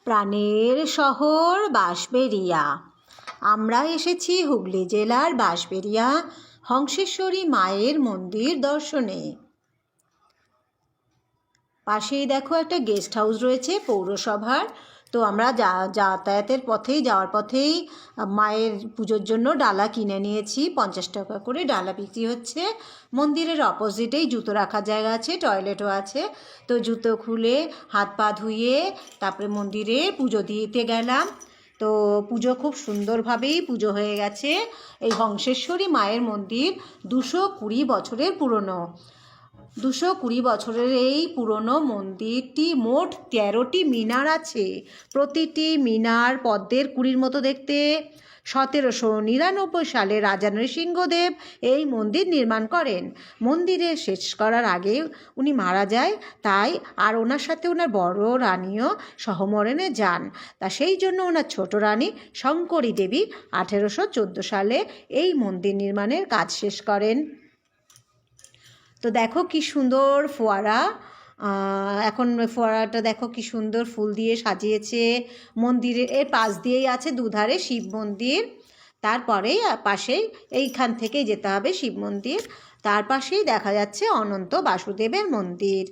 প্রাণের শহর বাঁশবেড়িয়া। আমরা এসেছি হুগলি জেলার বাঁশবেড়িয়া হংসেশ্বরী মায়ের মন্দির দর্শনে। পাশেই দেখো একটা গেস্ট হাউস রয়েছে পৌরসভার। তো আমরা যাওয়ার পথেই মায়ের পুজোর জন্য ডালা কিনে নিয়েছি। 50 টাকা করে ডালা বিক্রি হচ্ছে। মন্দিরের অপোজিটেই জুতো রাখার জায়গা আছে, টয়লেটও আছে। তো জুতো খুলে হাত পা ধুয়ে তারপরে মন্দিরে পুজো দিতে গেলাম। তো পুজো খুব সুন্দরভাবেই পুজো হয়ে গেছে। এই হংসেশ্বরী মায়ের মন্দির 220 বছরের পুরনো। 220 বছরের এই পুরনো মন্দিরটি মোট 13টি মিনার আছে। প্রতিটি মিনার পদ্মের কুঁড়ির মতো দেখতে। 1799 সালে রাজা নৃসিংহদেব এই মন্দির নির্মাণ করেন। মন্দিরে শেষ করার আগে উনি মারা যায়, তাই আর ওনার সাথে ওনার বড় রানীও সহমরণে যান। তা সেই জন্য ওনার ছোট রানী শঙ্করী দেবী 1814 সালে এই মন্দির নির্মাণের কাজ শেষ করেন। তো দেখো কি সুন্দর ফোয়ারা। এখন ফোয়ারাটা দেখো কি সুন্দর ফুল দিয়ে সাজিয়েছে। মন্দিরের এর পাশ দিয়েই আছে দুধারে শিব মন্দির। তারপরেই পাশেই এইখান থেকেই যেতে হবে শিব মন্দির। তার পাশেই দেখা যাচ্ছে অনন্ত বাসুদেবের মন্দির।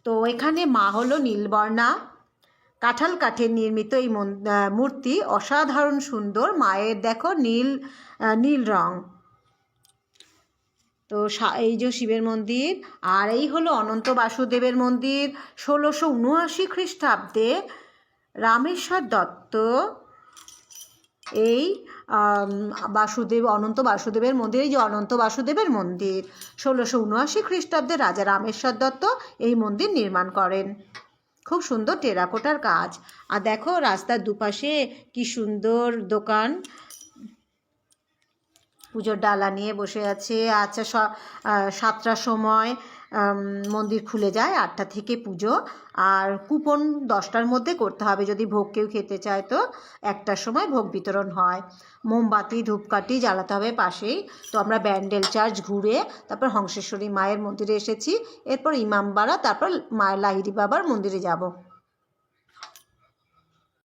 তো এখানে মা হলো নীলবর্ণা। কাঁঠাল কাঠের নির্মিত এই মূর্তি অসাধারণ সুন্দর। মায়ের দেখো নীল রং। তো এই যে শিবের মন্দির, আর এই হলো অনন্ত বাসুদেবের মন্দির। 1679 খ্রিস্টাব্দে রামেশ্বর দত্ত এই অনন্ত বাসুদেবের মন্দির, এই যে অনন্ত বাসুদেবের মন্দির 1679 খ্রিস্টাব্দে রাজা রামেশ্বর দত্ত এই মন্দির নির্মাণ করেন। খুব সুন্দর টেরাকোটার কাজ। আর দেখো রাস্তার দুপাশে কি সুন্দর দোকান। পুজোর ডালা নিয়ে বসে আছে। আচ্ছা, 7টার সময় মন্দির খুলে যায়, 8টা থেকে পুজো। আর কুপন 10টার মধ্যে করতে হবে। যদি ভোগ কেউ খেতে চায় তো 1টার সময় ভোগ বিতরণ হয়। মোমবাতি ধূপকাঠি জ্বালাতে হবে পাশেই। তো আমরা ব্যান্ডেল চার্চ ঘুরে তারপর হংসেশ্বরী মায়ের মন্দিরে এসেছি। এরপর ইমামবাড়া, তারপর মায়ের লাহিড়ী বাবার মন্দিরে যাব।